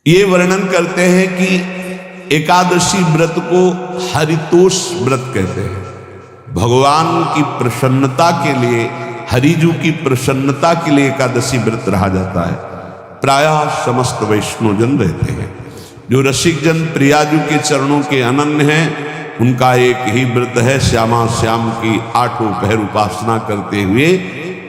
ये वर्णन करते हैं कि एकादशी व्रत को हरितोष व्रत कहते हैं। भगवान की प्रसन्नता के लिए, हरिजू की प्रसन्नता के लिए एकादशी व्रत रहा जाता है। प्रायः समस्त वैष्णवजन रहते हैं। जो रसिक जन प्रियाजू के चरणों के अनन्य हैं, उनका एक ही व्रत है, श्यामा श्याम की आठों पहर उपासना करते हुए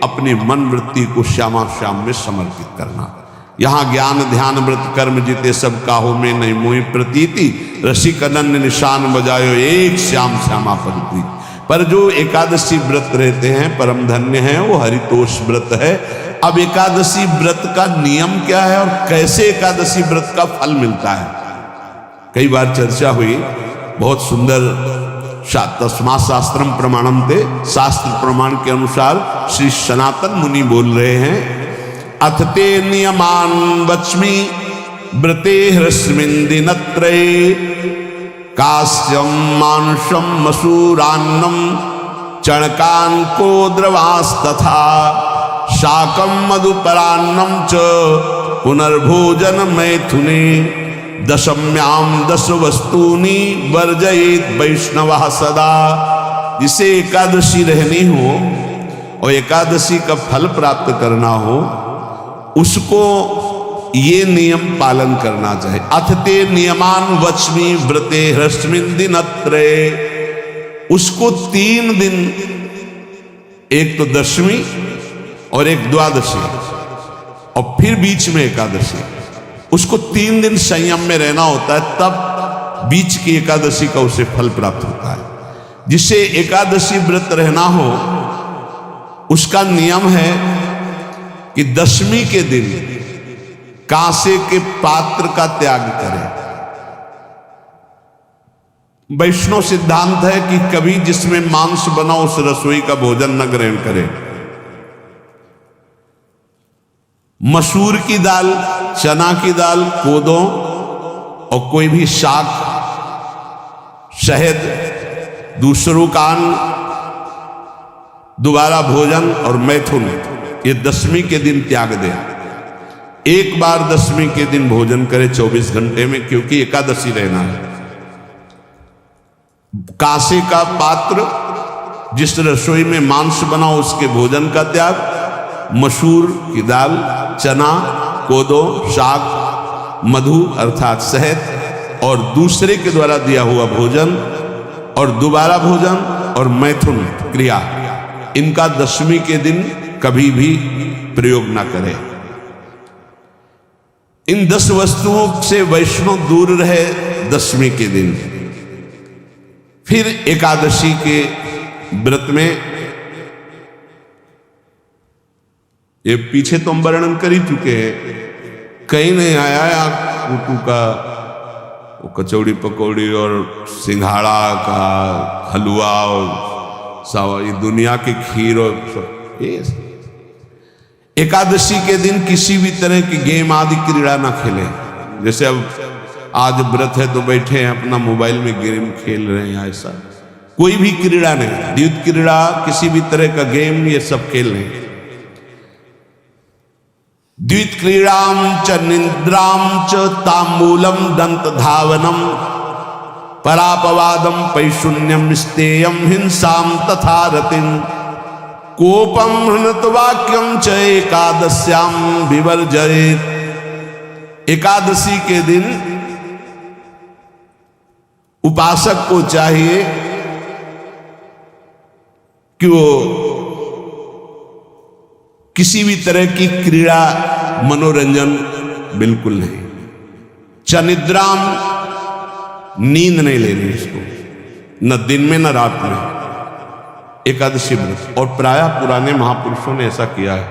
अपनी मन वृत्ति को श्यामा श्याम में समर्पित करना। यहाँ ज्ञान ध्यान व्रत कर्म जीते सब काहो में नहीं मोहि प्रतीति, रसिक अनन्य निशान बजायो एक श्याम श्यामा पद प्रीति। पर जो एकादशी व्रत रहते हैं परम धन्य हैं, वो हरितोष व्रत है। अब एकादशी व्रत का नियम क्या है और कैसे एकादशी व्रत का फल मिलता है, कई बार चर्चा हुई। बहुत सुंदर तस्मा शास्त्रम प्रमाणम थे, शास्त्र प्रमाण के अनुसार श्री सनातन मुनि बोल रहे हैं, अथ ते नियमान वच्मि व्रते ह्रस्मिन् दिनत्रये, कास्यम मानुषम मसूरान्नम चणकान को द्रवास्तथा, शाकम मधुपरान्नम च पुनर्भोजन मैथुने, दशम्याम दश वस्तूनि वर्जयेत वैष्णवः सदा। जिसे एकादशी रहनी हो और एकादशी का फल प्राप्त करना हो, उसको ये नियम पालन करना चाहिए। अथ ते नियमान वच्मि व्रते ह्रस्मिन् दिनत्रये, उसको 3 दिन, एक तो दशमी और एक द्वादशी और फिर बीच में एकादशी, उसको 3 दिन संयम में रहना होता है, तब बीच की एकादशी का उसे फल प्राप्त होता है। जिसे एकादशी व्रत रहना हो, उसका नियम है कि दशमी के दिन कांसे के पात्र का त्याग करें। वैष्णव सिद्धांत है कि कभी जिसमें मांस बना उस रसोई का भोजन न ग्रहण करें। मसूर की दाल, चना की दाल, कोदो और कोई भी शाक, शहद, दूसरों का अन्न, दोबारा भोजन और मैथुन, ये दशमी के दिन त्याग दें। एक बार दशमी के दिन भोजन करें 24 घंटे में, क्योंकि एकादशी रहना है। कांसे का पात्र, जिस रसोई में मांस बना उसके भोजन का त्याग, मसूर की दाल, चना, कोदो, शाक, मधु अर्थात शहद और दूसरे के द्वारा दिया हुआ भोजन और दोबारा भोजन और मैथुन क्रिया, इनका दशमी के दिन कभी भी प्रयोग ना करें। इन 10 वस्तुओं से वैष्णव दूर रहे दशमी के दिन। फिर एकादशी के व्रत में, ये पीछे तो हम वर्णन कर ही चुके हैं, कहीं नहीं आया कुटू का वो कचौड़ी पकौड़ी और सिंघाड़ा का हलवा और सावा, ये दुनिया की खीर और सब। ये एकादशी के दिन किसी भी तरह की गेम आदि क्रीड़ा ना खेलें। जैसे अब आज व्रत है तो बैठे हैं अपना मोबाइल में गेम खेल रहे हैं, ऐसा कोई भी क्रीड़ा नहीं। द्वैत क्रीड़ा, किसी भी तरह का गेम, ये सब खेल रहे हैं। द्वैत क्रीड़ाम च निद्राम च तांबूलम दंत धावनम, परापवादम पैशून्यम स्तेयम हिंसाम तथा रतिम, कोपम हृतवाक्यम च एकादश्याम विवर्जयेत्। एकादशी के दिन उपासक को चाहिए कि वो किसी भी तरह की क्रीड़ा, मनोरंजन बिल्कुल नहीं। चनिद्राम, नींद नहीं लेनी इसको, न दिन में न रात में, एकादशी व्रत। और प्रायः पुराने महापुरुषों ने ऐसा किया है।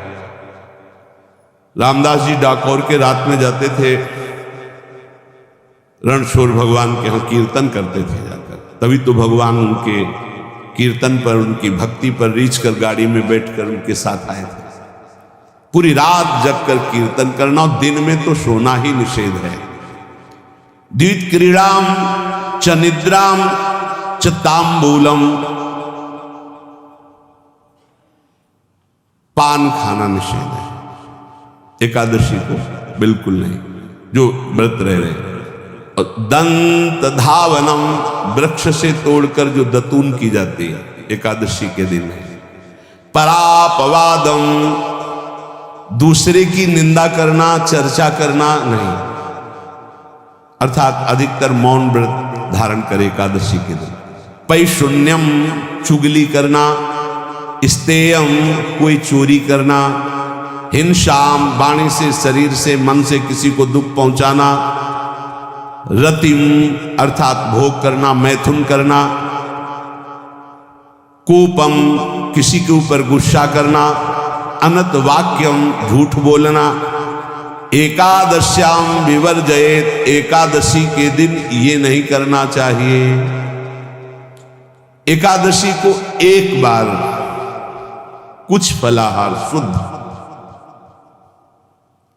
रामदास जी डाकोर के रात में जाते थे, रणछोड़ भगवान के यहाँ कीर्तन करते थे जाकर। तभी तो भगवान उनके कीर्तन पर, उनकी भक्ति पर रीझ कर गाड़ी में बैठकर उनके साथ आए थे। पूरी रात जगकर कीर्तन करना, और दिन में तो सोना ही निषेध है। द्वैत क्रीड़ाम च निद्राम च तांबूलम, पान खाना निषेध है एकादशी को, बिल्कुल नहीं। जो व्रत रह रहे हैं। और दंत धावनम, वृक्ष से तोड़कर जो दतून की जाती है एकादशी के दिन है। परापवादम, दूसरे की निंदा करना, चर्चा करना नहीं, अर्थात अधिकतर मौन व्रत धारण करे एकादशी के दिन। पैशून्यम, चुगली करना। स्तेयम, कोई चोरी करना। हिंसाम, वाणी से, शरीर से, मन से किसी को दुख पहुंचाना। रतिम, अर्थात भोग करना, मैथुन करना। कोपम, किसी के ऊपर गुस्सा करना। अनत वाक्यम, झूठ बोलना। एकादश्याम विवर्जयेत, एकादशी के दिन ये नहीं करना चाहिए। एकादशी को एक बार कुछ फलाहार शुद्ध,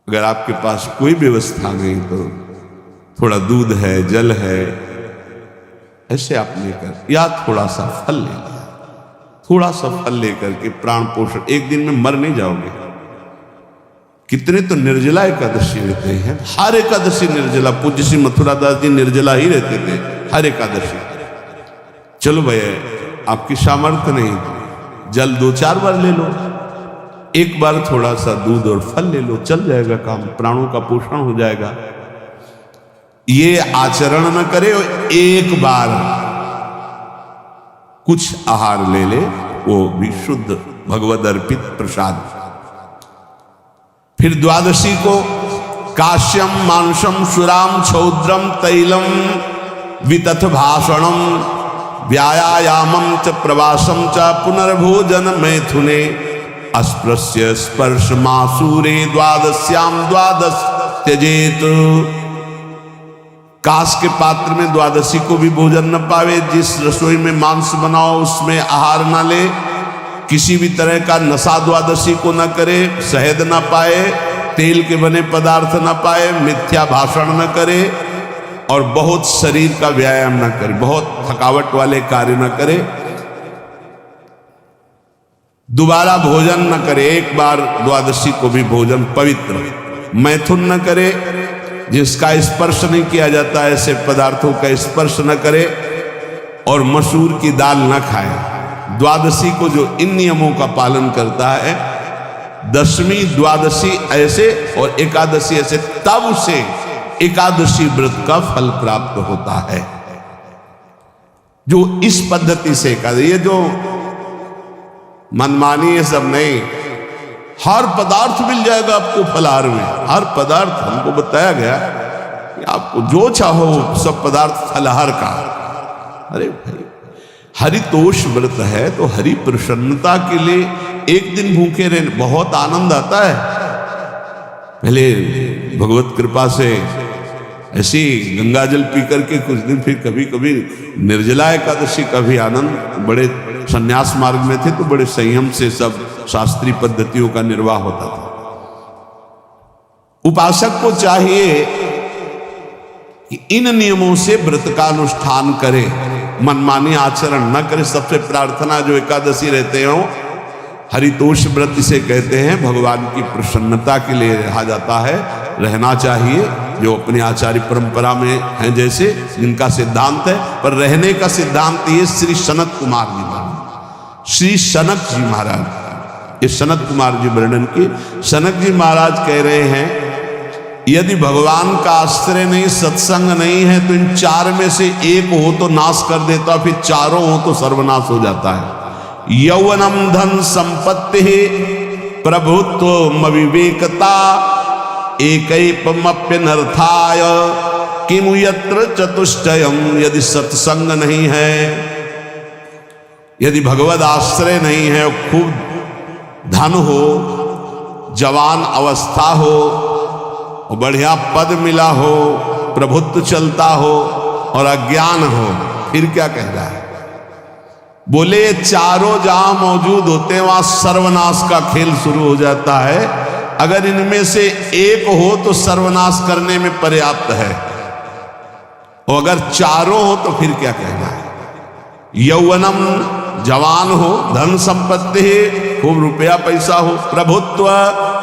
अगर आपके पास कोई व्यवस्था नहीं तो थोड़ा दूध है, जल है, ऐसे आप लेकर, या थोड़ा सा फल ले लिया, थोड़ा सा फल लेकर के प्राण पोषण, एक दिन में मर नहीं जाओगे। कितने तो निर्जला एकादशी रहते हैं, हर एकादशी निर्जला। पूज्य श्री मथुरा दास जी निर्जला ही रहते थे हर एकादशी। चलो भैया, आपकी सामर्थ्य नहीं, जल 2-4 बार ले लो, एक बार थोड़ा सा दूध और फल ले लो, चल जाएगा काम, प्राणों का पोषण हो जाएगा। ये आचरण न करे, एक बार कुछ आहार ले ले, वो भी शुद्ध भगवद अर्पित प्रसाद। फिर द्वादशी को काश्यम, मांसम, सुराम, छौद्रम, तैलम, वितथ भाषणम, व्यायामम च प्रवासम च पुनर्भोजन मैथुने, अस्पृश्य स्पर्श मासूरे, द्वादश्याम द्वादश त्यजेत। कांस के पात्र में द्वादशी को भी भोजन न पावे। जिस रसोई में मांस बनाओ उसमें आहार न ले। किसी भी तरह का नशा द्वादशी को न करे। शहद न पाए, तेल के बने पदार्थ न पाए, मिथ्या भाषण न करे और बहुत शरीर का व्यायाम न करे, बहुत थकावट वाले कार्य न करे। दोबारा भोजन न करे, एक बार द्वादशी को भी भोजन पवित्र। मैथुन न करे, जिसका स्पर्श नहीं किया जाता ऐसे पदार्थों का स्पर्श न करे, और मसूर की दाल न खाए। द्वादशी को जो इन नियमों का पालन करता है, दशमी द्वादशी ऐसे और एकादशी ऐसे, तब उसे एकादशी व्रत का फल प्राप्त होता है। जो इस पद्धति से एकादशी, ये जो मनमानी है सब नहीं, हर पदार्थ मिल जाएगा आपको फलाहार में। हर पदार्थ हमको बताया गया कि आपको जो चाहो सब पदार्थ फलाहार का। अरे भाई, हरितोष व्रत है तो हरि प्रसन्नता के लिए एक दिन भूखे रहने बहुत आनंद आता है। पहले भगवत कृपा से ऐसी गंगा जल पी करके कुछ दिन, फिर कभी कभी निर्जला एकादशी का भी आनंद। बड़े संन्यास मार्ग में थे तो बड़े संयम से सब शास्त्रीय पद्धतियों का निर्वाह होता था। उपासक को चाहिए कि इन नियमों से व्रत का अनुष्ठान करे, मनमानी आचरण न करे। सबसे प्रार्थना जो एकादशी रहते हो, हरितोष व्रत इसे कहते हैं, भगवान की प्रसन्नता के लिए रहा जाता है, रहना चाहिए। जो अपनी आचार्य परंपरा में हैं, जैसे जिनका सिद्धांत है, पर रहने का सिद्धांत ये श्री सनत कुमार जी महाराज, श्री सनक जी महाराज, ये सनत कुमार जी वर्णन की। सनक जी महाराज कह रहे हैं, यदि भगवान का आश्रय नहीं, सत्संग नहीं है, तो इन 4 में से एक हो तो नाश कर देता, फिर चारों हो तो सर्वनाश हो जाता है। यौवनम धन संपत्ति, प्रभुत्व अविवेकता, एकैपमप्यनर्थाय किमु यत्र चतुष्टयम। यदि सत्संग नहीं है, यदि भगवद आश्रय नहीं है, खूब धन हो, जवान अवस्था हो, बढ़िया पद मिला हो, प्रभुत्व चलता हो और अज्ञान हो, फिर क्या कह रहा है? बोले चारों जहां मौजूद होते हैं वहां सर्वनाश का खेल शुरू हो जाता है। अगर इनमें से एक हो तो सर्वनाश करने में पर्याप्त है, और अगर चारों हो तो फिर क्या कहना है? यौवनम, जवान हो, धन संपत्ति, खूब रुपया पैसा हो, प्रभुत्व,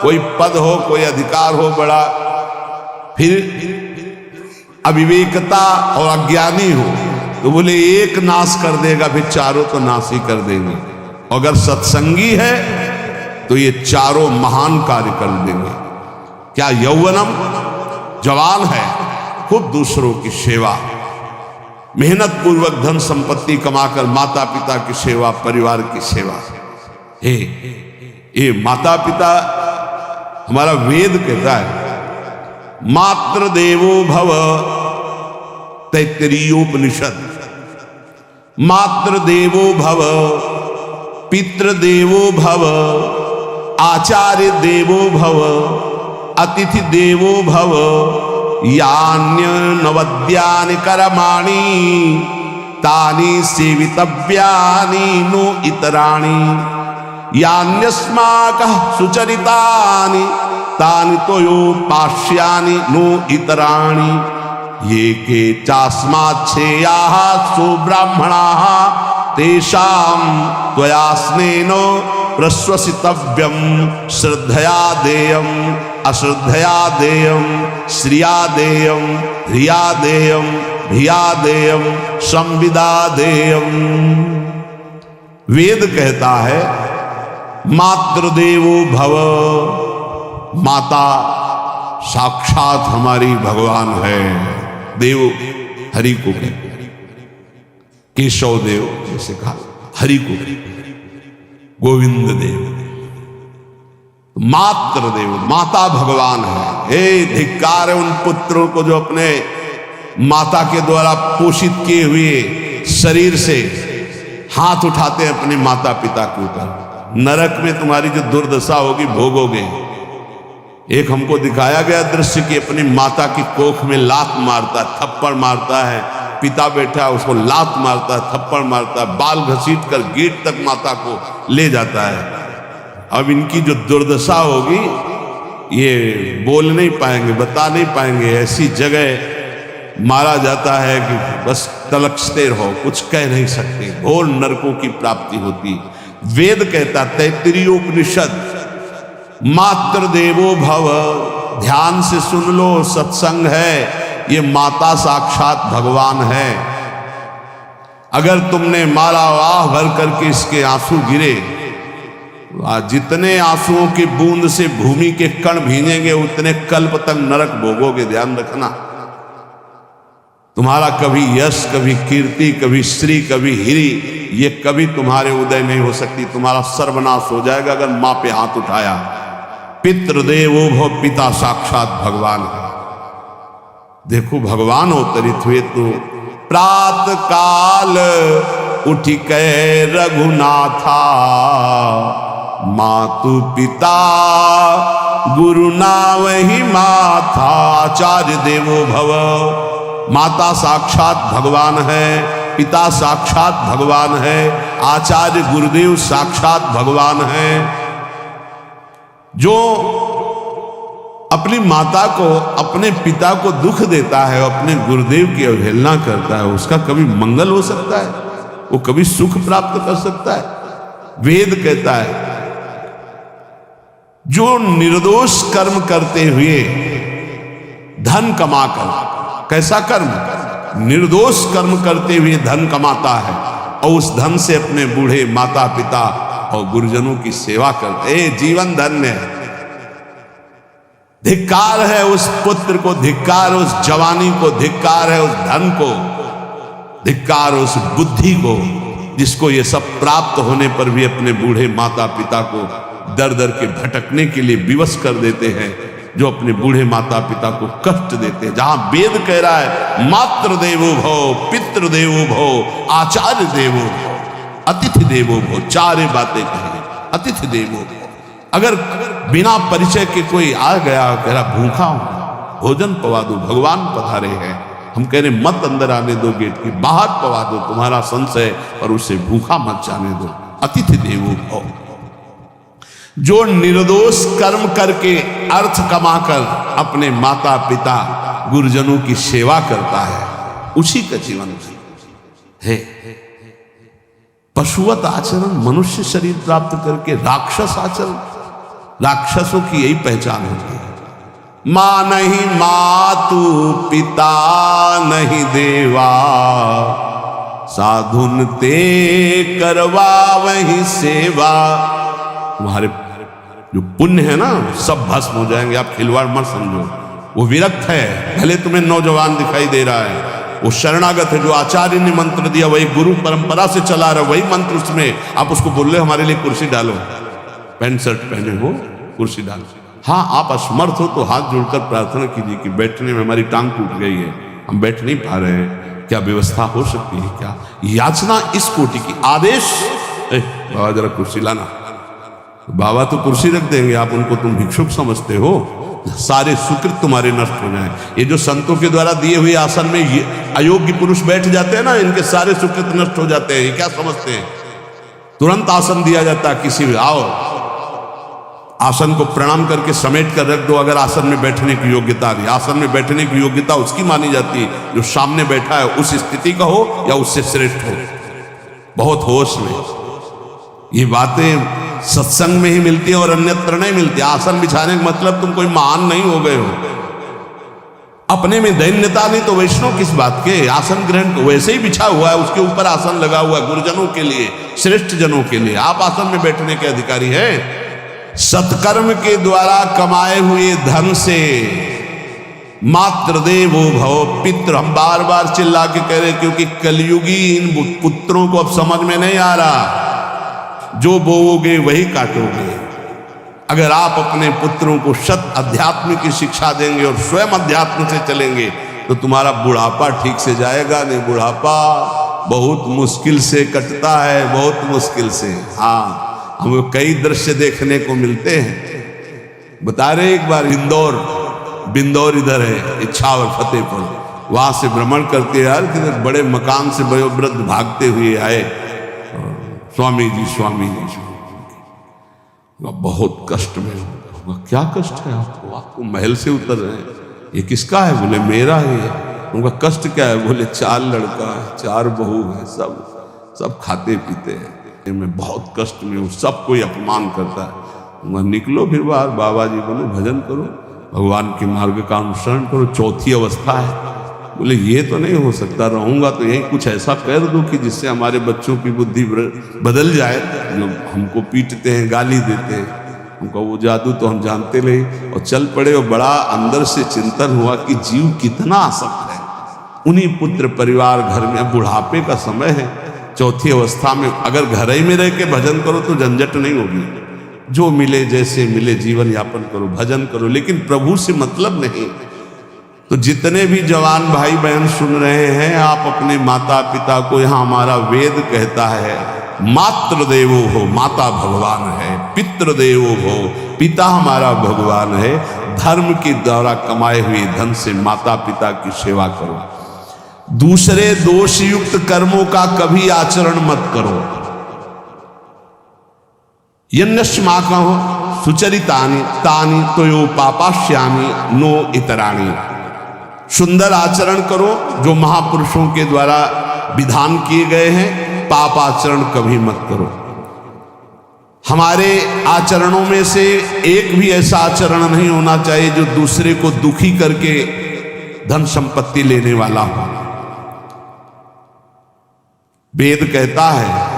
कोई पद हो, कोई अधिकार हो बड़ा, फिर अविवेकता और अज्ञानी हो तो बोले एक नाश कर देगा, फिर चारों तो नाश ही कर देंगे। अगर सत्संगी है तो ये चारों महान कार्य कर देंगे। क्या यौवनम, जवान है, खूब दूसरों की सेवा, मेहनत पूर्वक धन संपत्ति कमाकर माता पिता की सेवा, परिवार की सेवा। हे ये माता पिता, हमारा वेद कहता है मातृ देवो भव, तैत्तरीयोपनिषद, मातृ देवो भव, पितृदेवो भव, आचार्य देवो भव, अतिथि देवो भव, यान्य नवद्यानि कर्माणि तानि सेवितव्यानि नो इतराणि, यान्यस्माकः सुचरितानि तानि तोयोपास्यानि नो इतराणि, ये के चास्माच्छेयाः सुब्राह्मणाः तेषां त्वया स्नेन प्रश्वसितव्यं, श्रद्धया देयं अश्रद्धया देयं, श्रिया देयं धिया देयं धिया देयं संविदा देयं। वेद कहता है मातृदेवो भव, माता साक्षात हमारी भगवान है। देव हरि को केशव देव जैसे कहा, हरि को गोविंद देव, मातृ देव, माता भगवान है। हे धिक्कार है उन पुत्रों को जो अपने माता के द्वारा पोषित किए हुए शरीर से हाथ उठाते हैं अपने माता पिता के ऊपर। नरक में तुम्हारी जो दुर्दशा होगी भोगोगे। एक हमको दिखाया गया दृश्य कि अपनी माता की कोख में लात मारता है, थप्पड़ मारता है, पिता बैठा है उसको लात मारता है, थप्पड़ मारता है, बाल घसीट कर गेट तक माता को ले जाता है। अब इनकी जो दुर्दशा होगी ये बोल नहीं पाएंगे, बता नहीं पाएंगे। ऐसी जगह मारा जाता है कि बस तलकते रहो, कुछ कह नहीं सकते, घोर नरकों की प्राप्ति होती। वेद कहता, तैत्तरीयोपनिषद, मातृ देवो भव, ध्यान से सुन लो, सत्संग है, ये माता साक्षात भगवान है। अगर तुमने मारा वाह भर करके इसके आंसू गिरे, जितने आंसुओं की बूंद से भूमि के कण भींजेंगे उतने कल्प तक नरक भोगोगे। ध्यान रखना, तुम्हारा कभी यश, कभी कीर्ति, कभी श्री, कभी हिरी, ये कभी तुम्हारे उदय नहीं हो सकती। तुम्हारा सर्वनाश हो जाएगा अगर मां पे हाथ उठाया। पितृदेवो भव, पिता साक्षात भगवान है। देखो भगवान अवतरित हुए तो प्रात काल उठ के रघुनाथा, मातु पिता गुरु नावहि माथा, आचार्य देवो भव, माता साक्षात भगवान है, पिता साक्षात भगवान है, आचार्य गुरुदेव साक्षात भगवान है। जो अपनी माता को, अपने पिता को दुख देता है, अपने गुरुदेव की अवहेलना करता है, उसका कभी मंगल हो सकता है? वो कभी सुख प्राप्त कर सकता है? वेद कहता है जो निर्दोष कर्म करते हुए धन कमाकर, कैसा कर्म? निर्दोष कर्म करते हुए धन कमाता है और उस धन से अपने बूढ़े माता पिता और गुरुजनों की सेवा करते, जीवन धन्य है। धिक्कार है उस पुत्र को, धिक्कार उस जवानी को, धिक्कार है उस धन को, धिक्कार उस बुद्धि को जिसको ये सब प्राप्त होने पर भी अपने बूढ़े माता पिता को दर दर के भटकने के लिए विवश कर देते हैं, जो अपने बूढ़े माता पिता को कष्ट देते हैं। जहां वेद कह रहा है मातृ देवो भव, पितृ देवो भव, आचार्य देवो भव, अतिथि देवो भव, चारे बातें कहें। अतिथि देवो भव, अगर बिना परिचय के कोई आ गया, कह रहा भूखा हूं, भोजन पवा दो, भगवान पधारे हैं, हम कह रहे मत अंदर आने दो, गेट के बाहर पवा दो, तुम्हारा संशय, और उसे भूखा मत जाने दो। अतिथि देवो भव, जो निर्दोष कर्म करके अर्थ कमाकर अपने माता पिता गुरुजनों की सेवा करता है, उसी का जीवन है। पशुवत आचरण, मनुष्य शरीर प्राप्त करके राक्षस आचरण, राक्षसों की यही पहचान होती है। माँ नहीं मातु पिता नहीं देवा, साधुन ते करवा वही सेवा। तुम्हारे जो पुण्य है ना सब भस्म हो जाएंगे, आप खिलवाड़ मत समझो। वो विरक्त है, भले तुम्हें नौजवान दिखाई दे रहा है, वो शरणागत है। जो आचार्य ने मंत्र दिया वही गुरु परंपरा से चला रहा, वही मंत्र उसमें। आप उसको बोल रहे हमारे लिए कुर्सी डालो, पैंट शर्ट पहने हो कुर्सी डालो। हाँ, आप असमर्थ हो तो हाथ जोड़कर प्रार्थना कीजिए कि बैठने में हमारी टांग टूट गई है, हम बैठ नहीं पा रहे हैं, क्या व्यवस्था हो सकती है क्या? याचना इस कोटि की। आदेश, बाबा जरा कुर्सी लाना, बाबा तो कुर्सी रख देंगे, आप उनको तुम भिक्षुक समझते हो। सारे सुकृत तुम्हारे नष्ट हो जाएं। ये जो संतों के द्वारा दिए हुए आसन में ये अयोग्य पुरुष बैठ जाते हैं ना, इनके सारे सुकृत नष्ट हो जाते हैं। ये क्या समझते हैं? तुरंत आसन दिया जाता है किसी भी, आओ आसन को प्रणाम करके समेट कर रख दो। अगर आसन में बैठने की योग्यता नहीं, आसन में बैठने की योग्यता उसकी मानी जाती है जो सामने बैठा है, उस स्थिति का हो या उससे श्रेष्ठ हो। बहुत होश में ये बातें सत्संग में ही मिलती है और अन्यत्र नहीं मिलती। आसन बिछाने का मतलब तुम कोई महान नहीं हो गए हो, अपने में दैन्यता नहीं तो वैष्णव किस बात के? आसन ग्रहण वैसे ही बिछा हुआ है, उसके ऊपर आसन लगा हुआ है गुरुजनों के लिए, श्रेष्ठ जनों के लिए। आप आसन में बैठने के अधिकारी हैं। सत्कर्म के द्वारा कमाए हुए धन से मात्र देवो भव पितृ, हम बार बार चिल्ला के कह रहे, क्योंकि कलयुगी इन पुत्रों को अब समझ में नहीं आ रहा। जो बोओगे वही काटोगे। अगर आप अपने पुत्रों को सत अध्यात्म की शिक्षा देंगे और स्वयं अध्यात्म से चलेंगे तो तुम्हारा बुढ़ापा ठीक से जाएगा नहीं। बुढ़ापा बहुत मुश्किल से कटता है, बहुत मुश्किल से। हाँ, हमें कई दृश्य देखने को मिलते हैं। बता रहे एक बार बिंदौर इधर है, इच्छावर फतेहपुर, वहां से भ्रमण करते यार कि बड़े मकान से वयोवृद्ध भागते हुए आए, स्वामी जी स्वामी जी। बहुत कष्ट में होगा। क्या कष्ट है आपको? आपको महल से उतर रहे हैं, ये किसका है? बोले मेरा ही है। उनका कष्ट क्या है? बोले 4 लड़का है, 4 बहू है, सब खाते पीते हैं, मैं बहुत कष्ट में हूँ, सब कोई अपमान करता है। निकलो फिर बाहर, बाबा जी बोले भजन करो, भगवान के मार्ग का अनुसरण करो, चौथी अवस्था है। बोले ये तो नहीं हो सकता, रहूंगा तो यही कुछ ऐसा कर दूं कि जिससे हमारे बच्चों की बुद्धि बदल जाए, जो हमको पीटते हैं गाली देते हैं। उनका वो जादू तो हम जानते नहीं, और चल पड़े। और बड़ा अंदर से चिंतन हुआ कि जीव कितना आसक्त है उन्हीं पुत्र परिवार घर में। अब बुढ़ापे का समय है, चौथी अवस्था में अगर घर ही में रह के भजन करो तो झंझट नहीं होगी। जो मिले जैसे मिले जीवन यापन करो, भजन करो, लेकिन प्रभु से मतलब नहीं। तो जितने भी जवान भाई बहन सुन रहे हैं, आप अपने माता पिता को, यहाँ हमारा वेद कहता है मातृ देवो हो, माता भगवान है, पितृ देवो हो, पिता हमारा भगवान है। धर्म के द्वारा कमाए हुए धन से माता पिता की सेवा करो। दूसरे दोषयुक्त कर्मों का कभी आचरण मत करो। यन्नस्मा कहो सुचरितानि तानि तोयो पापाश्यामि नो इतराणि। सुंदर आचरण करो जो महापुरुषों के द्वारा विधान किए गए हैं, पाप आचरण कभी मत करो। हमारे आचरणों में से एक भी ऐसा आचरण नहीं होना चाहिए जो दूसरे को दुखी करके धन संपत्ति लेने वाला हो। वेद कहता है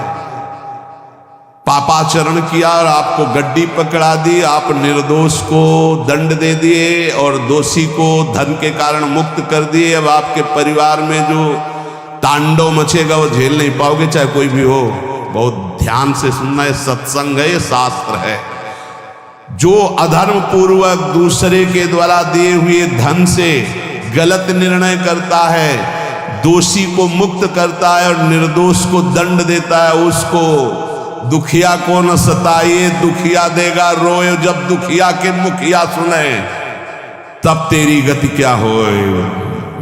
पापाचरण किया और आपको गड्डी पकड़ा दी, आप निर्दोष को दंड दे दिए और दोषी को धन के कारण मुक्त कर दिए। अब आपके परिवार में जो तांडव मचेगा वो झेल नहीं पाओगे, चाहे कोई भी हो। बहुत ध्यान से सुनना है, सत्संग है, शास्त्र है। जो अधर्म पूर्वक दूसरे के द्वारा दिए हुए धन से गलत निर्णय करता है, दोषी को मुक्त करता है और निर्दोष को दंड देता है, उसको दुखिया को न सताइए, दुखिया देगा रोए। जब दुखिया के मुखिया सुने तब तेरी गति क्या होए।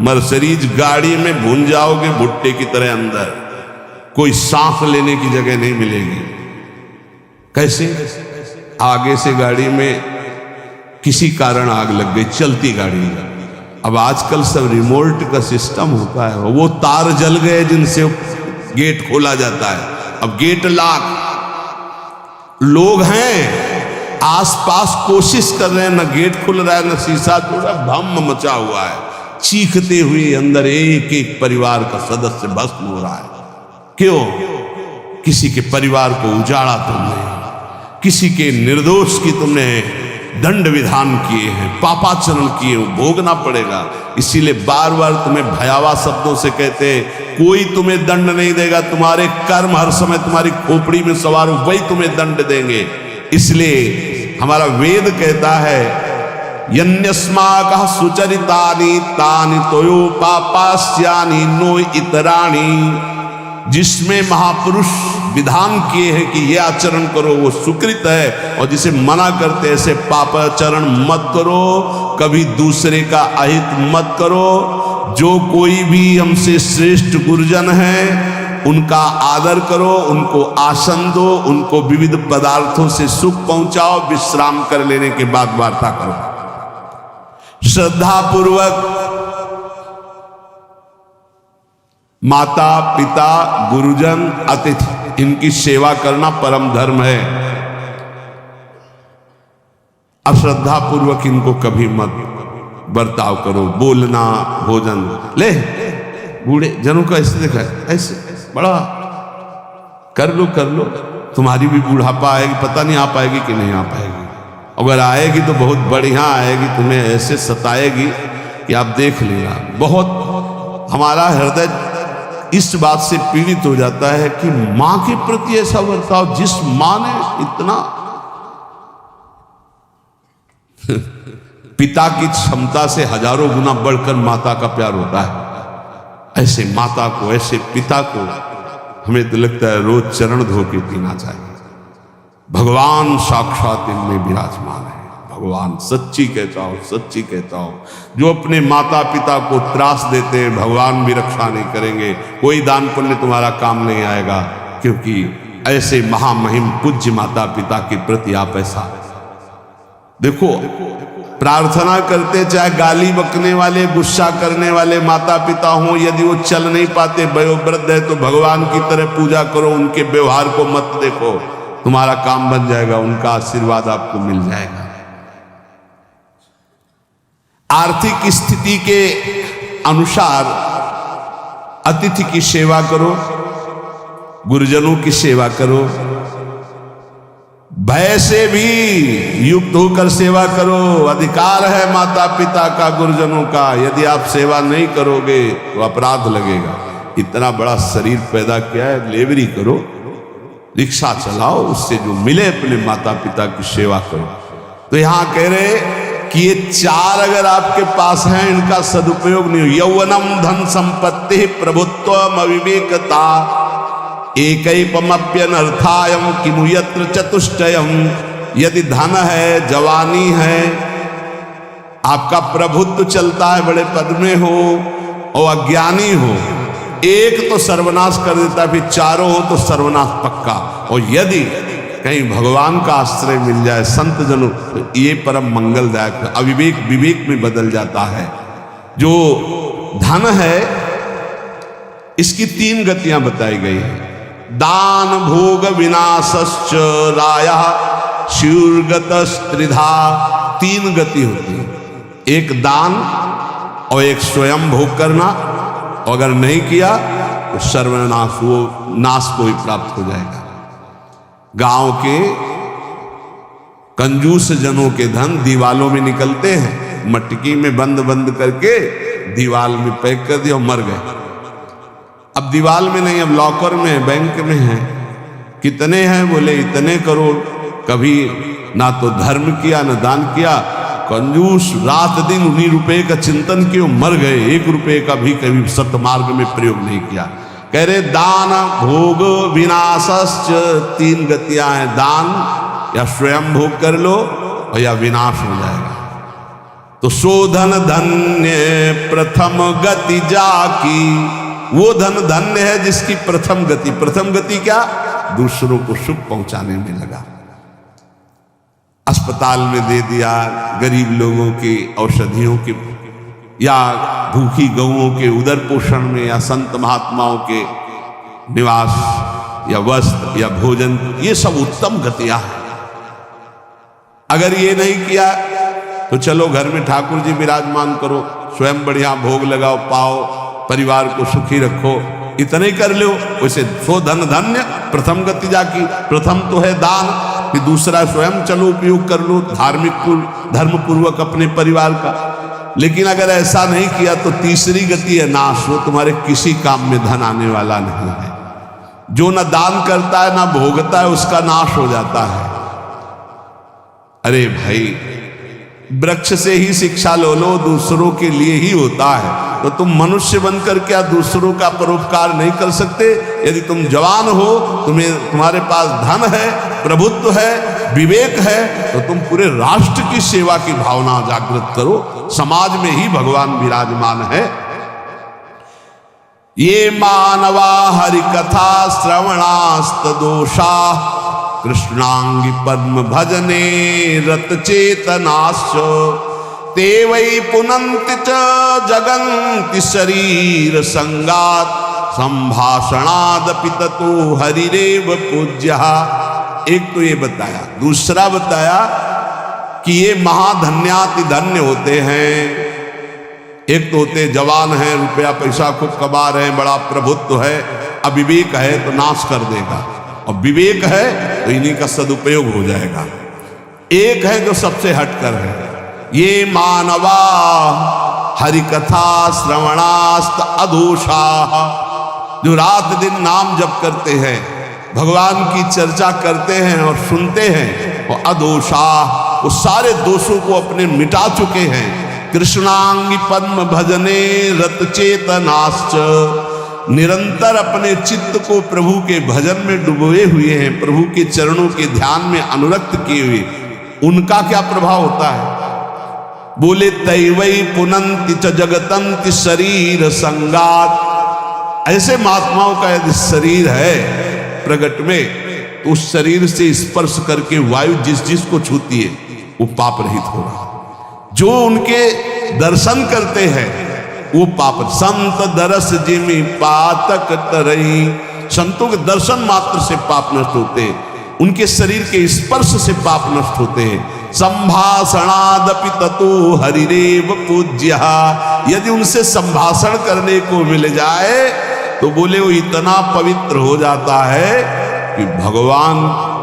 मर्सिडीज गाड़ी में भून जाओगे भुट्टे की तरह अंदर, कोई सांस लेने की जगह नहीं मिलेगी। कैसे? आगे से गाड़ी में किसी कारण आग लग गई, चलती गाड़ी। अब आजकल सब रिमोट का सिस्टम होता है, वो तार जल गए जिनसे गेट खोला जाता है। अब गेट लॉक, लोग हैं आसपास कोशिश कर रहे हैं, न गेट खुल रहा है न शीशा टूटा, भम मचा हुआ है, चीखते हुए अंदर एक एक परिवार का सदस्य भस्म हो रहा है। क्यों? किसी के परिवार को उजाड़ा तुमने, किसी के निर्दोष की तुमने दंड विधान किए हैं, पापाचरण किए, भोगना पड़ेगा। इसीलिए बार बार तुम्हें भयावह शब्दों से कहते हैं कोई तुम्हें दंड नहीं देगा, तुम्हारे कर्म हर समय तुम्हारी खोपड़ी में सवार हो, वही तुम्हें दंड देंगे। इसलिए हमारा वेद कहता है यन्यस्माकः सुचरितानि तानि तोयो पापास्यानि नो इतराणि, जिसमें महापुरुष विधान किए हैं कि ये आचरण करो वो सुकृत है, और जिसे मना करते ऐसे पापाचरण मत करो, कभी दूसरे का अहित मत करो। जो कोई भी हमसे श्रेष्ठ गुरुजन है उनका आदर करो, उनको आसन दो, उनको विविध पदार्थों से सुख पहुंचाओ, विश्राम कर लेने के बाद वार्ता करो। श्रद्धा पूर्वक माता पिता गुरुजन अतिथि इनकी सेवा करना परम धर्म है। अश्रद्धा पूर्वक इनको कभी मत बर्ताव करो। बोलना, भोजन, ले बूढ़े जनों का ऐसे देखा है, ऐसे बड़ा कर लो तुम्हारी भी बुढ़ापा आएगी, पता नहीं आ पाएगी कि नहीं आ पाएगी। अगर आएगी तो बहुत बढ़िया आएगी, तुम्हें ऐसे सताएगी कि आप देख लेना। बहुत हमारा हृदय इस बात से पीड़ित हो जाता है कि मां के प्रति ऐसा बर्ताव, जिस मां ने इतना पिता की क्षमता से हजारों गुना बढ़कर माता का प्यार होता है, ऐसे माता को, ऐसे पिता को हमें तो लगता है रोज चरण धो के पीना चाहिए। भगवान साक्षात इनमें विराजमान है। भगवान सच्ची कहता हूं, जो अपने माता पिता को त्रास देते हैं भगवान भी रक्षा नहीं करेंगे, कोई दान पुण्य तुम्हारा काम नहीं आएगा, क्योंकि ऐसे महामहिम पूज्य माता पिता के प्रति आप ऐसा देखो। प्रार्थना करते, चाहे गाली बकने वाले, गुस्सा करने वाले माता पिता हों, यदि वो चल नहीं पाते, वयोवृद्ध है, तो भगवान की तरह पूजा करो, उनके व्यवहार को मत देखो, तुम्हारा काम बन जाएगा, उनका आशीर्वाद आपको मिल जाएगा। आर्थिक स्थिति के अनुसार अतिथि की सेवा करो, गुरुजनों की सेवा करो, भय से भी युक्त होकर सेवा करो। अधिकार है माता पिता का, गुरुजनों का, यदि आप सेवा नहीं करोगे तो अपराध लगेगा। इतना बड़ा शरीर पैदा किया है, लेवरी करो, रिक्शा चलाओ, उससे जो मिले अपने माता पिता की सेवा करो। तो यहां कह रहे कि ये चार अगर आपके पास हैं, इनका सदुपयोग नहीं हो। यौवनम धन संपत्ति प्रभुत्वम अविवेकता एकैपमप्यनर्थायम किमु यत्र चतुष्टयम। यदि धन है, जवानी है, आपका प्रभुत्व चलता है, बड़े पद में हो और अज्ञानी हो, एक तो सर्वनाश कर देता है, फिर चारों हो तो सर्वनाश पक्का। और यदि कहीं भगवान का आश्रय मिल जाए, संत जनों, तो ये परम मंगलदायक है। अविवेक विवेक में बदल जाता है। जो धन है इसकी तीन गतियां बताई गई है। दान भोग विनाशश्च रायः शूर्गतस्त्रिधा। तीन गति होती है, एक दान और एक स्वयं भोग करना, अगर नहीं किया तो सर्वनाश, वो नाश को ही प्राप्त हो जाएगा। गांव के कंजूस जनों के धन दीवालों में निकलते हैं, मटकी में बंद बंद करके दीवाल में पैक कर दिया और मर गए। अब दीवाल में नहीं, अब लॉकर में है, बैंक में है। कितने हैं? बोले इतने करोड़। कभी ना तो धर्म किया ना दान किया, कंजूस रात दिन उन्हीं रुपए का चिंतन किया, मर गए। एक रुपए का भी कभी सत्मार्ग में प्रयोग नहीं किया। कह रहे दान भोग विनाशश्च, तीन गतियां हैं। दान या स्वयं भोग कर लो और या विनाश हो जाएगा। तो शोधन धन्य प्रथम गति जाकी। वो धन धन्य है जिसकी प्रथम गति, प्रथम गति क्या? दूसरों को सुख पहुंचाने में लगा। अस्पताल में दे दिया, गरीब लोगों के औषधियों के, या भूखी गौओं के उदर पोषण में, या संत महात्माओं के निवास या वस्त्र या भोजन, ये सब उत्तम गतियां हैं। अगर ये नहीं किया तो चलो घर में ठाकुर जी विराजमान करो, स्वयं बढ़िया भोग लगाओ, पाओ, परिवार को सुखी रखो, इतने कर लो। वैसे सो धन धन्य प्रथम गति जाकी, प्रथम तो है दान, कि दूसरा स्वयं चलो उपयोग कर लो धार्मिक धर्म पूर्वक अपने परिवार का। लेकिन अगर ऐसा नहीं किया तो तीसरी गति है नाश, वो तुम्हारे किसी काम में धन आने वाला नहीं है। जो न दान करता है न भोगता है उसका नाश हो जाता है। अरे भाई, वृक्ष से ही शिक्षा लो, दूसरों के लिए ही होता है, तो तुम मनुष्य बनकर क्या दूसरों का परोपकार नहीं कर सकते? यदि तुम जवान हो, तुम्हारे पास धन है, प्रभुत्व है, विवेक है, तो तुम पूरे राष्ट्र की सेवा की भावना जागृत करो। समाज में ही भगवान विराजमान है। ये मानवा हरि कथा श्रवणास्त दोषा कृष्णांगी पद्म भजने रत चेतनाश्च ते वै पुनन्ति च जगन्ति शरीर संगात संभाषणादपि ततो हरिरेव पूज्यः। एक तो ये बताया, दूसरा बताया कि ये महाधन्याति धन्य होते हैं। एक तो होते जवान हैं, रुपया पैसा खूब कमा रहे हैं, बड़ा प्रभुत्व है, अविवेक है तो नाश कर देगा, और विवेक है तो इन्हीं का सदुपयोग हो जाएगा। एक है जो सबसे हटकर है, ये मानवा हरिकथा श्रवणास्त अधोषा, जो रात दिन नाम जप करते हैं, भगवान की चर्चा करते हैं और सुनते हैं, और अधोषा, वो सारे दोषों को अपने मिटा चुके हैं। कृष्णांगी पद्म भजने रत चेतनाश्च, निरंतर अपने चित्त को प्रभु के भजन में डुबोए हुए हैं, प्रभु के चरणों के ध्यान में अनुरक्त किए हुए, उनका क्या प्रभाव होता है? बोले तैवई पुनन्ति च जगतंति शरीर संगात। ऐसे महात्माओं का यदि शरीर है प्रगट में, तो उस शरीर से स्पर्श करके वायु जिस जिस को छूती है वो पाप रहित हो रहा। जो उनके दर्शन करते हैं वो पाप, संत दरस जिमि पातक तरई, संतों के दर्शन मात्र से पाप नष्ट होते हैं, उनके शरीर के स्पर्श से पाप नष्ट होते हैं। संभाषणादपि ततो हरिरेव पूज्यः, यदि उनसे संभाषण करने को मिल जाए तो बोले वो इतना पवित्र हो जाता है कि भगवान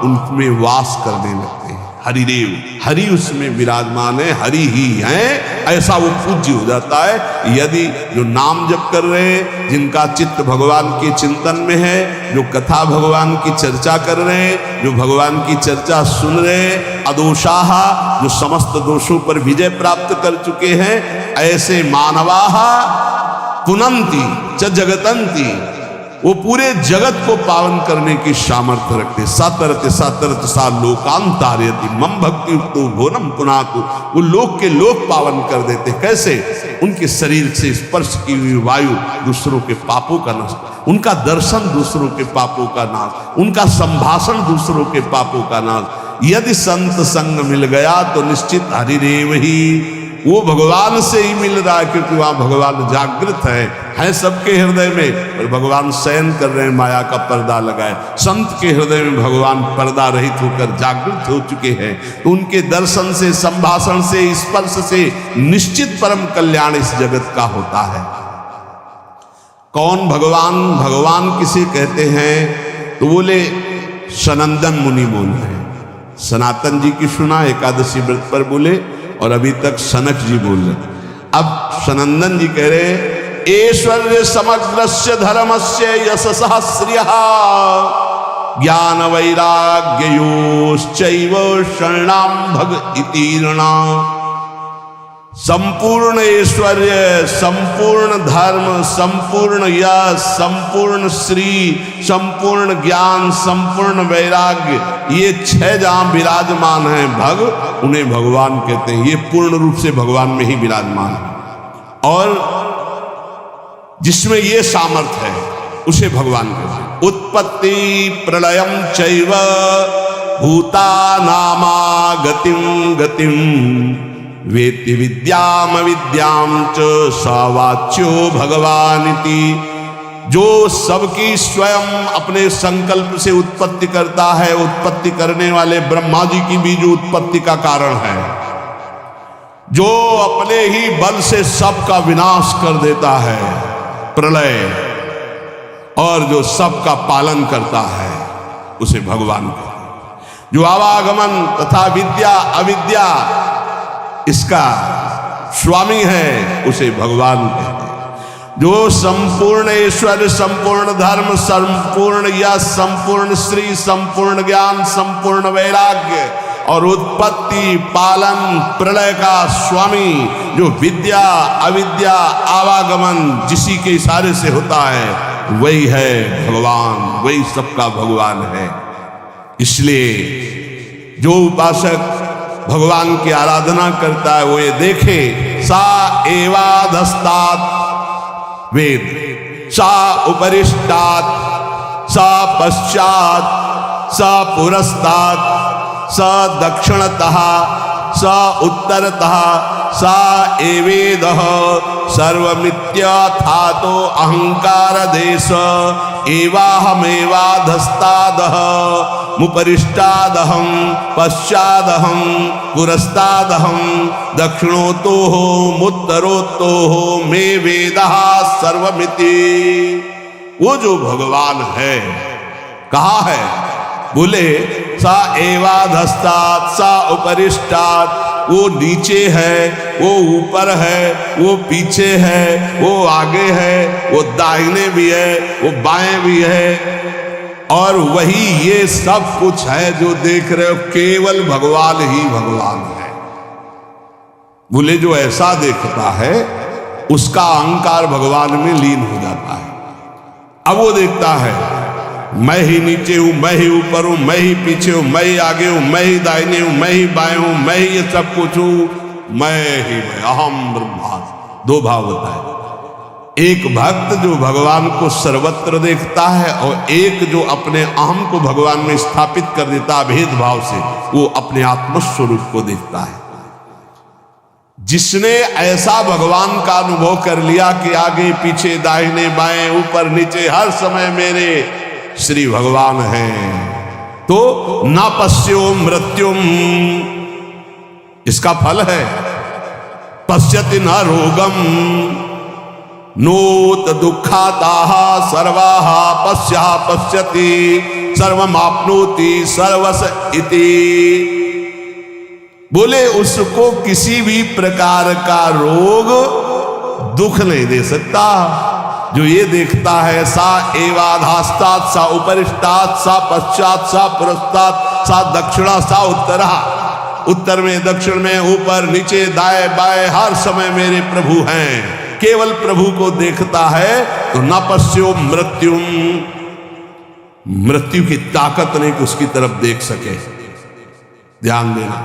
उनमें वास करने लगते हैं। हरिदेव, हरि उसमें विराजमान है, हरि ही है, ऐसा वो पूज्य हो जाता है। यदि जो नाम जप कर रहे हैं, जिनका चित्त भगवान के चिंतन में है, जो कथा भगवान की चर्चा कर रहे हैं, जो भगवान की चर्चा सुन रहे हैं, अदोषाः, जो समस्त दोषों पर विजय प्राप्त कर चुके हैं, ऐसे मानवाः पुनन्ति च जगतंति, वो पूरे जगत को पावन करने की सामर्थ्य रखते। सातरत सातरत सा लोकांतारयति मम भक्ति युक्तो घोरम पुनातु, वो लोक के लोक पावन कर देते। कैसे? उनके शरीर से स्पर्श की हुई वायु दूसरों के पापों का नाश, उनका दर्शन दूसरों के पापों का नाश, उनका संभाषण दूसरों के पापों का नाश। यदि संत संग मिल गया तो निश्चित हरिदेव ही, वो भगवान से ही मिल रहा है, क्योंकि वहां भगवान जागृत है सबके हृदय में, और भगवान शयन कर रहे हैं, माया का पर्दा लगाए। संत के हृदय में भगवान पर्दा रहित होकर जागृत हो चुके हैं, तो उनके दर्शन से, संभाषण से, स्पर्श से निश्चित परम कल्याण इस जगत का होता है। कौन भगवान? भगवान किसे कहते हैं? तो बोले सनंदन मुनि बोल रहे हैं। सनातन जी की सुना एकादशी व्रत पर बोले, और अभी तक सनक जी बोल रहे। अब सनंदन जी कह रहे ऐश्वर्य समग्रस्य धर्मस्य यशसः श्रियः ज्ञान वैराग्ययोश्चैव शरणां भग इति नृणाम्। संपूर्ण ऐश्वर्य, संपूर्ण धर्म, संपूर्ण यश, संपूर्ण श्री, संपूर्ण ज्ञान, संपूर्ण वैराग्य, ये 6 जहां विराजमान हैं भग, उन्हें भगवान कहते हैं। ये पूर्ण रूप से भगवान में ही विराजमान है, और जिसमें ये सामर्थ्य है उसे भगवान कहते हैं। उत्पत्ति प्रलयम चैव भूतानामा गतिम गतिम वेत्ति विद्याम विद्याम च सवाच्यो भगवानिति। जो सबकी स्वयं अपने संकल्प से उत्पत्ति करता है, उत्पत्ति करने वाले ब्रह्मा जी की भी जो उत्पत्ति का कारण है, जो अपने ही बल से सबका विनाश कर देता है, प्रलय, और जो सबका पालन करता है उसे भगवान कहते हैं। जो आवागमन तथा विद्या अविद्या इसका स्वामी है उसे भगवान कहते हैं। जो संपूर्ण ईश्वर, संपूर्ण धर्म, संपूर्ण यश, संपूर्ण श्री, संपूर्ण ज्ञान, संपूर्ण वैराग्य और उत्पत्ति पालन प्रलय का स्वामी, जो विद्या अविद्या आवागमन जिसी के इशारे से होता है, वही है भगवान, वही सबका भगवान है। इसलिए जो उपासक भगवान की आराधना करता है वो ये देखे, सा एवाधस्तात् वेद, सा उपरिष्टात्, सा पश्चात्, सा पुरस्तात्, सा दक्षिणतः, सा उत्तरतः, सा एवेदः सर्वमित्याथातो अहंकार देश एवाहमेवाधस्तादः मुपरिष्टादहं पश्चादहं पुरस्तादहं दक्षिणोतोः मुत्तरोतोः मे वेदः सर्वमिति। वो जो भगवान है कहाँ है? बोले सा एवाधस्तात्, सा उपरिष्टात्, वो नीचे है, वो ऊपर है, वो पीछे है, वो आगे है, वो दाहिने भी है, वो बाएं भी है, और वही ये सब कुछ है जो देख रहे हो, केवल भगवान ही भगवान है। बोले जो ऐसा देखता है उसका अहंकार भगवान में लीन हो जाता है। अब वो देखता है मैं ही नीचे हूं, मैं ही ऊपर हूं, मैं ही पीछे हूं, मैं ही आगे हूं, मैं ही दाहिने हूं, मैं ही बाएं हूं, मैं ही ये सब कुछ हूं, मैं ही मैं, अहम ब्रह्मास्मि। दो भाव होता है, एक भक्त जो भगवान को सर्वत्र देखता है और एक जो अपने अहम को भगवान में स्थापित कर देता है भेदभाव से, वो अपने आत्मस्वरूप को देखता है। जिसने ऐसा भगवान का अनुभव कर लिया कि आगे पीछे दाहिने बाएं ऊपर नीचे हर समय मेरे श्री भगवान हैं, तो न पश्यो मृत्युम, इसका फल है पश्यति न रोगम नोत दुखाताः सर्वाः पश्यः पश्यति सर्वमाप्नोति सर्वस इति। बोले उसको किसी भी प्रकार का रोग दुख नहीं दे सकता। जो ये देखता है सा एवाधास्तात्, सा उपरिष्टात्, सा पश्चात्, सा पुरस्तात्, सा दक्षिणा, सा उत्तरा, उत्तर में दक्षिण में ऊपर नीचे दाएं बाएं हर समय मेरे प्रभु हैं, केवल प्रभु को देखता है तो न पश्यो मृत्युम, मृत्यु की ताकत नहीं कि उसकी तरफ देख सके। ध्यान देना,